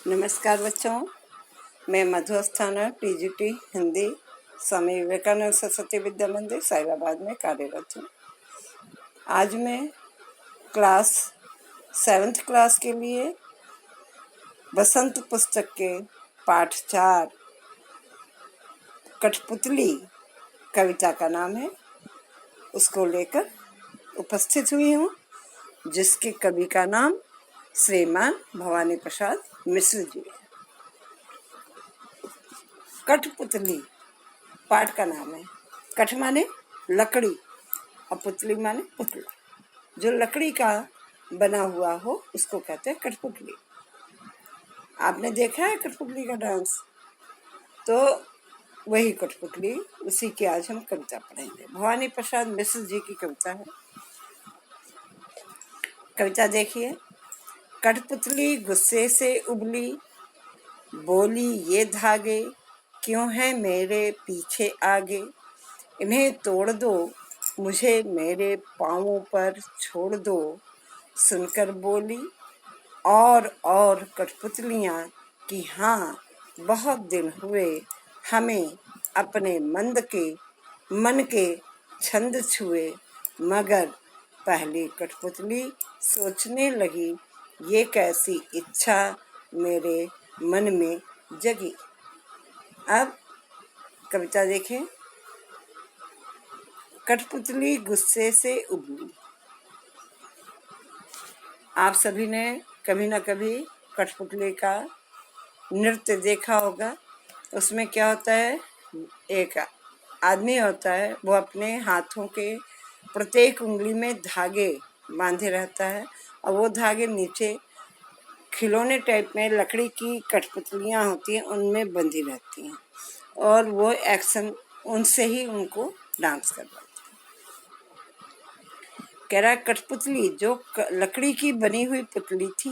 नमस्कार बच्चों, मैं मधु अस्थाना टीजीटी हिंदी स्वामी विवेकानंद सरस्वती विद्या मंदिर साहिबाबाद में कार्यरत हूँ। आज मैं क्लास 7th क्लास के लिए बसंत पुस्तक के पाठ 4 कठपुतली कविता का नाम है, उसको लेकर उपस्थित हुई हूँ, जिसके कवि का नाम श्रीमान भवानी प्रसाद मिश्र जी है। कठपुतली पाठ का नाम है। कठ माने लकड़ी और पुतली माने पुतला। जो लकड़ी का बना हुआ हो उसको कहते हैं कठपुतली। आपने देखा है कठपुतली का डांस? तो वही कठपुतली, उसी की आज हम कविता पढ़ेंगे। भवानी प्रसाद मिश्र जी की कविता है। कविता देखिए। कठपुतली गुस्से से उबली, बोली ये धागे क्यों है मेरे पीछे आगे, इन्हें तोड़ दो मुझे मेरे पाँवों पर छोड़ दो। सुनकर बोली और कठपुतलियाँ कि हाँ, बहुत दिन हुए हमें अपने मन के छंद छुए। मगर पहली कठपुतली सोचने लगी, ये कैसी इच्छा मेरे मन में जगी। अब कविता देखें। कठपुतली गुस्से से उबली। आप सभी ने कभी ना कभी कठपुतली का नृत्य देखा होगा। उसमें क्या होता है, एक आदमी होता है, वो अपने हाथों के प्रत्येक उंगली में धागे बांधे रहता है और वो धागे नीचे खिलौने टाइप में लकड़ी की कठपुतलियाँ होती हैं, उनमें बंधी रहती हैं और वो एक्शन उनसे ही उनको डांस करवाते हैं। कह रहा कठपुतली जो लकड़ी की बनी हुई पुतली थी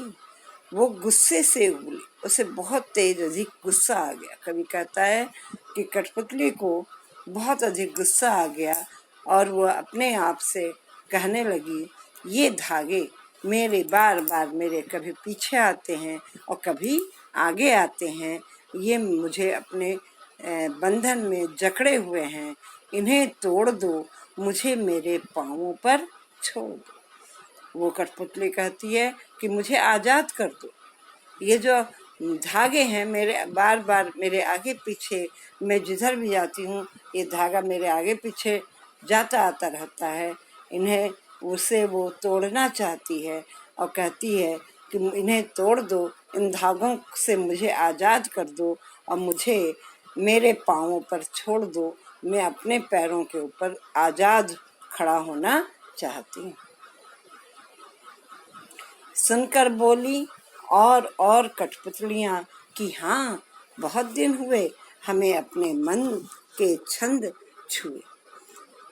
वो गुस्से से उबली, उसे बहुत तेज अधिक गुस्सा आ गया। कवि कहता है कि कठपुतली को बहुत अधिक गुस्सा आ गया और वो अपने आप से कहने लगी, ये धागे मेरे बार बार मेरे कभी पीछे आते हैं और कभी आगे आते हैं, ये मुझे अपने बंधन में जकड़े हुए हैं, इन्हें तोड़ दो, मुझे मेरे पाँवों पर छोड़ दो। वो कठपुतली कहती है कि मुझे आज़ाद कर दो, ये जो धागे हैं मेरे बार बार मेरे आगे पीछे, मैं जिधर भी जाती हूँ ये धागा मेरे आगे पीछे जाता आता रहता है, इन्हें उसे वो तोड़ना चाहती है और कहती है कि इन्हें तोड़ दो, इन धागों से मुझे आज़ाद कर दो और मुझे मेरे पाँवों पर छोड़ दो, मैं अपने पैरों के ऊपर आज़ाद खड़ा होना चाहती हूँ। सुनकर बोली और कठपुतलियाँ कि हाँ, बहुत दिन हुए हमें अपने मन के छंद छुए।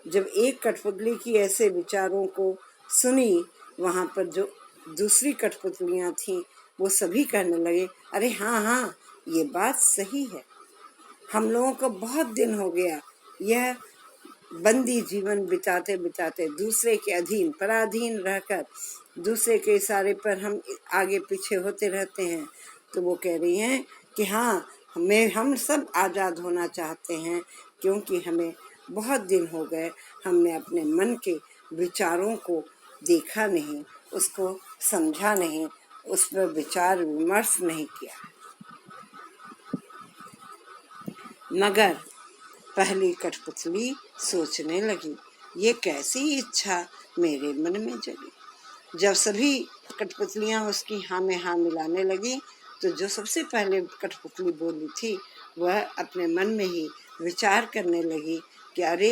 जब एक कठपुतली की ऐसे विचारों को सुनी, वहाँ पर जो दूसरी कठपुतलियाँ थीं वो सभी कहने लगे, अरे हाँ, ये बात सही है, हम लोगों को बहुत दिन हो गया यह बंदी जीवन बिताते बिताते दूसरे के अधीन पराधीन रहकर दूसरे के इशारे पर हम आगे पीछे होते रहते हैं। तो वो कह रही हैं कि हाँ, हम सब आज़ाद होना चाहते हैं, क्योंकि हमें बहुत दिन हो गए हमने अपने मन के विचारों को देखा नहीं, उसको समझा नहीं, उस पर विचार विमर्श नहीं किया। मगर पहली कठपुतली सोचने लगी, ये कैसी इच्छा मेरे मन में जगी। जब सभी कठपुतलियाँ उसकी हाँ में हाँ मिलाने लगी, तो जो सबसे पहले कठपुतली बोली थी वह अपने मन में ही विचार करने लगी कि अरे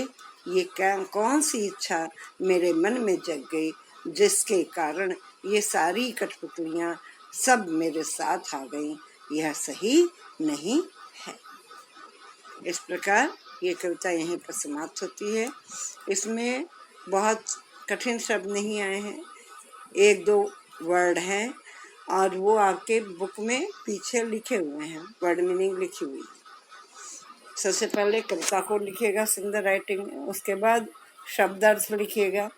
ये कौन सी इच्छा मेरे मन में जग गई, जिसके कारण ये सारी कठपुतलियाँ सब मेरे साथ आ गईं, यह सही नहीं है। इस प्रकार ये कविता यहीं पर समाप्त होती है। इसमें बहुत कठिन शब्द नहीं आए हैं, 1-2 वर्ड हैं और वो आपके बुक में पीछे लिखे हुए हैं, वर्ड मीनिंग लिखी हुई है। सबसे पहले कविता को लिखिएगा सुंदर राइटिंग में, उसके बाद शब्दार्थ लिखिएगा,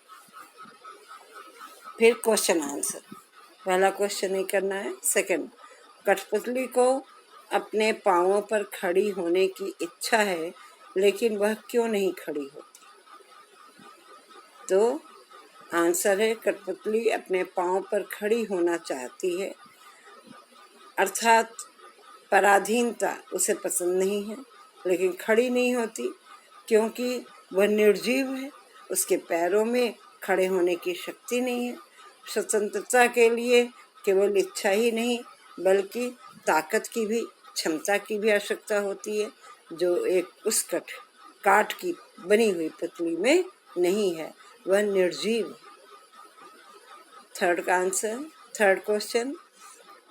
फिर क्वेश्चन आंसर। पहला क्वेश्चन नहीं करना है, सेकंड कठपुतली को अपने पांवों पर खड़ी होने की इच्छा है, लेकिन वह क्यों नहीं खड़ी होती? तो आंसर है, कठपुतली अपने पांव पर खड़ी होना चाहती है, अर्थात पराधीनता उसे पसंद नहीं है, लेकिन खड़ी नहीं होती क्योंकि वह निर्जीव है, उसके पैरों में खड़े होने की शक्ति नहीं है। स्वतंत्रता के लिए केवल इच्छा ही नहीं बल्कि ताकत की भी, क्षमता की भी आवश्यकता होती है, जो एक उस काठ की बनी हुई पुतली में नहीं है, वह निर्जीव है। थर्ड क्वेश्चन,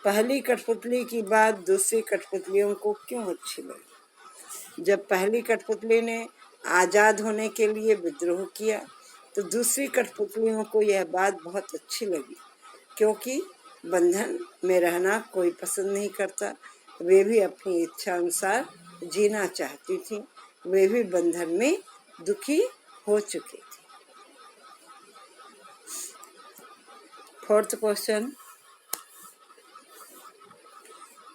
पहली कठपुतली की बात दूसरी कठपुतलियों को क्यों अच्छी लगी? जब पहली कठपुतली ने आज़ाद होने के लिए विद्रोह किया तो दूसरी कठपुतलियों को यह बात बहुत अच्छी लगी, क्योंकि बंधन में रहना कोई पसंद नहीं करता। वे भी अपनी इच्छा अनुसार जीना चाहती थीं, वे भी बंधन में दुखी हो चुकी थी। फोर्थ क्वेश्चन,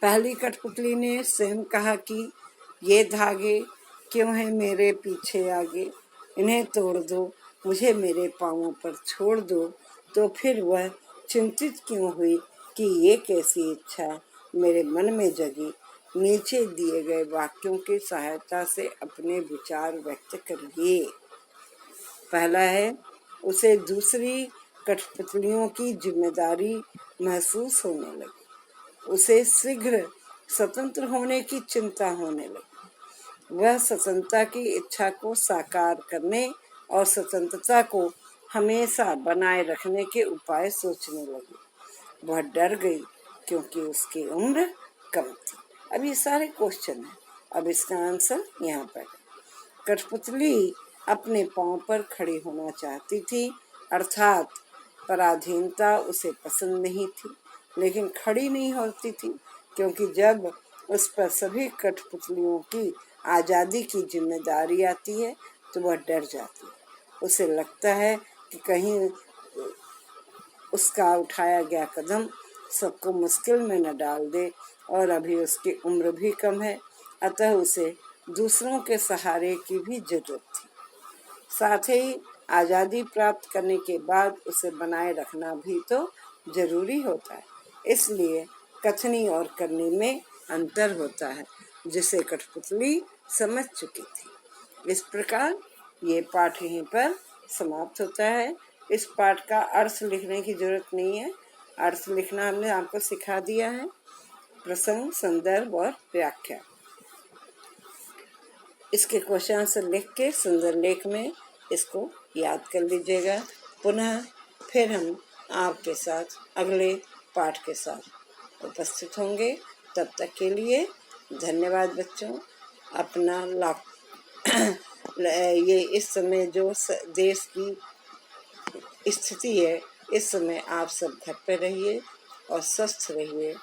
पहली कठपुतली ने स्वयं कहा कि ये धागे क्यों हैं मेरे पीछे आगे, इन्हें तोड़ दो, मुझे मेरे पांवों पर छोड़ दो। तो फिर वह चिंतित क्यों हुई कि ये कैसी इच्छा मेरे मन में जगी? नीचे दिए गए वाक्यों की सहायता से अपने विचार व्यक्त करिए। पहला है, उसे दूसरी कठपुतलियों की जिम्मेदारी महसूस होने लगी, उसे शीघ्र स्वतंत्र होने की चिंता होने लगी। वह स्वतंत्रता की इच्छा को साकार करने और स्वतंत्रता को हमेशा बनाए रखने के उपाय सोचने लगी। वह डर गई क्योंकि उसकी उम्र कम थी। अब ये सारे क्वेश्चन हैं, अब इसका आंसर यहाँ पर। कठपुतली अपने पांव पर खड़ी होना चाहती थी, अर्थात पराधीनता उसे पसंद नहीं थी, लेकिन खड़ी नहीं होती थी क्योंकि जब उस पर सभी कठपुतलियों की आज़ादी की जिम्मेदारी आती है तो वह डर जाती है। उसे लगता है कि कहीं उसका उठाया गया कदम सबको मुश्किल में न डाल दे, और अभी उसकी उम्र भी कम है, अतः उसे दूसरों के सहारे की भी जरूरत थी। साथ ही आज़ादी प्राप्त करने के बाद उसे बनाए रखना भी तो जरूरी होता है, इसलिए कथनी और करनी में अंतर होता है, जिसे कठपुतली समझ चुकी थी। इस प्रकार ये पाठ यहीं पर समाप्त होता है। इस पाठ का अर्थ लिखने की जरूरत नहीं है, अर्थ लिखना हमने आपको सिखा दिया है, प्रसंग, संदर्भ और व्याख्या। इसके क्वेश्चन से लिख के सुंदर लेख में इसको याद कर लीजिएगा। पुनः फिर हम आपके साथ अगले पाठ के साथ उपस्थित होंगे। तब तक के लिए धन्यवाद बच्चों। अपना ये इस समय जो देश की स्थिति है, इस समय आप सब घर पे रहिए और स्वस्थ रहिए,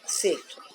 सेफ रहिए।